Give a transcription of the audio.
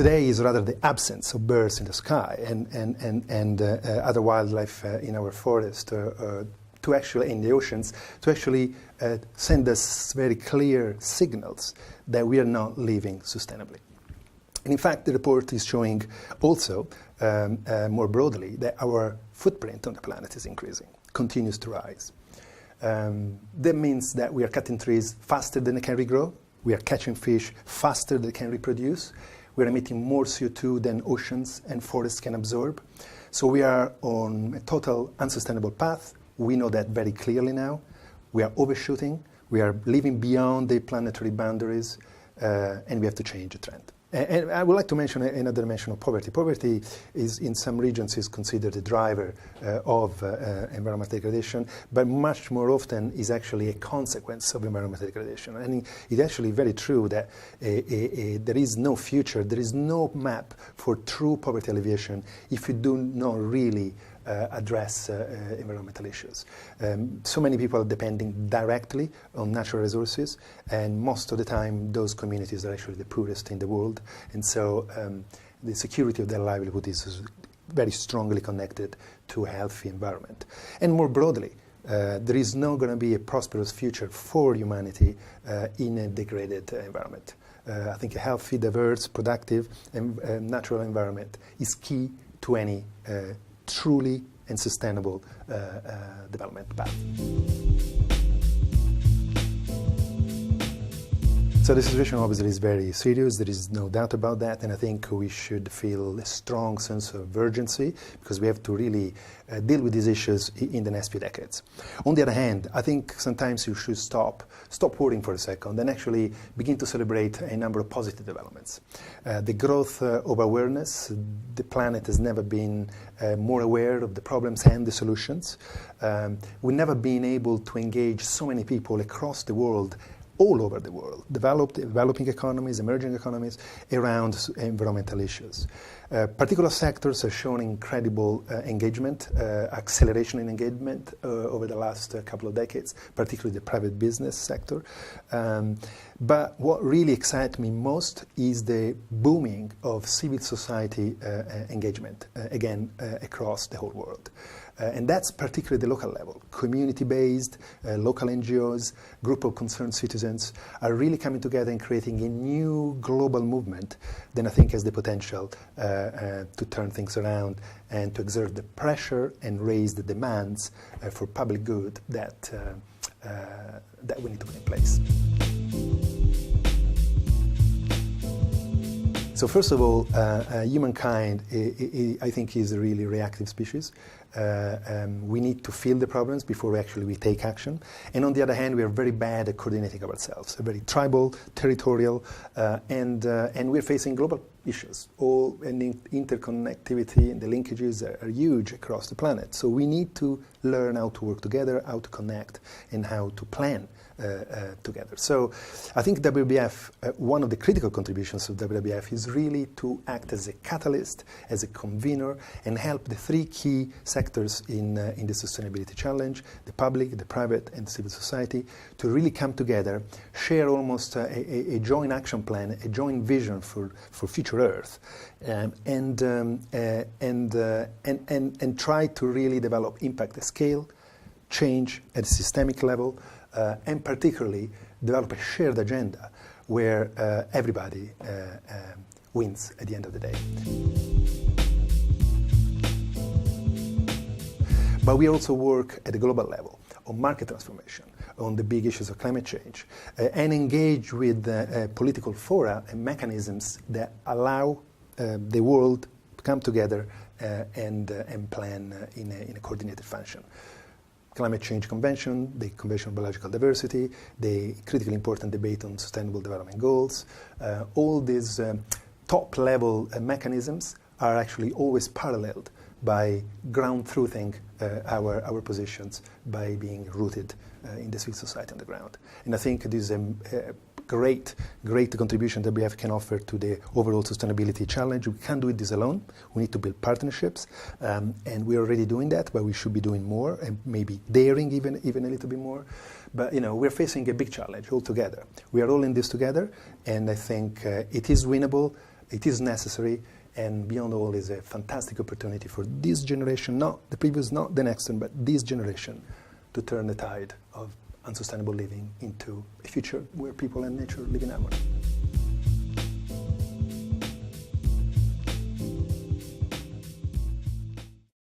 today is rather the absence of birds in the sky and other wildlife in our forest, to actually, in the oceans, to actually send us very clear signals that we are not living sustainably. And in fact, the report is showing also, more broadly, that our footprint on the planet is increasing, continues to rise. That means that we are cutting trees faster than they can regrow. We are catching fish faster than they can reproduce. We are emitting more CO2 than oceans and forests can absorb. So we are on a total unsustainable path. We know that very clearly now. We are overshooting. We are living beyond the planetary boundaries, and we have to change the trend. And I would like to mention another dimension of poverty. Poverty is, in some regions, is considered a driver of environmental degradation, but much more often is actually a consequence of environmental degradation. And it's actually very true that there is no future, there is no map for true poverty alleviation if you do not really address environmental issues. So many people are depending directly on natural resources, and most of the time those communities are actually the poorest in the world, and so the security of their livelihood is very strongly connected to a healthy environment. And more broadly, there is not going to be a prosperous future for humanity in a degraded environment. I think a healthy, diverse, productive, and natural environment is key to any truly and sustainable development path. So the situation obviously is very serious, there is no doubt about that, and I think we should feel a strong sense of urgency because we have to really deal with these issues in the next few decades. On the other hand, I think sometimes you should stop worrying for a second and actually begin to celebrate a number of positive developments. The growth of awareness, the planet has never been more aware of the problems and the solutions. We've never been able to engage so many people across the world, all over the world, developing economies, emerging economies, around environmental issues. Particular sectors have shown incredible engagement, acceleration in engagement over the last couple of decades, particularly the private business sector. But what really excites me most is the booming of civil society engagement, again, across the whole world. And that's particularly the local level. Community-based, local NGOs, group of concerned citizens are really coming together and creating a new global movement that I think has the potential to turn things around and to exert the pressure and raise the demands for public good that we need to put in place. So first of all, humankind, I think, is a really reactive species. We need to feel the problems before we take action. And on the other hand, we are very bad at coordinating ourselves. We're very tribal, territorial, and we're facing global issues. And interconnectivity and the linkages are huge across the planet. So we need to learn how to work together, how to connect, and how to plan together. So I think WWF, one of the critical contributions of WWF is really to act as a catalyst, as a convener, and help the three key sectors in the sustainability challenge, the public, the private, and civil society, to really come together, share almost a joint action plan, a joint vision for future Earth, and try to really develop impact at scale, change at a systemic level, and particularly develop a shared agenda where everybody wins at the end of the day. But we also work at the global level on market transformation, on the big issues of climate change, and engage with political fora and mechanisms that allow the world to come together and plan in a coordinated fashion. Climate Change Convention, the Convention on Biological Diversity, the critically important debate on Sustainable Development Goals. All these top-level mechanisms are actually always paralleled by ground-truthing our positions, by being rooted in the civil society on the ground. And I think this is a great contribution that WWF can offer to the overall sustainability challenge. We can't do this alone. We need to build partnerships, and we're already doing that, but we should be doing more and maybe daring even a little bit more. But we're facing a big challenge all together. We are all in this together, and I think it is winnable. it is necessary, and beyond all is a fantastic opportunity for this generation, not the previous, not the next one, but this generation, to turn the tide of unsustainable living into a future where people and nature live in harmony.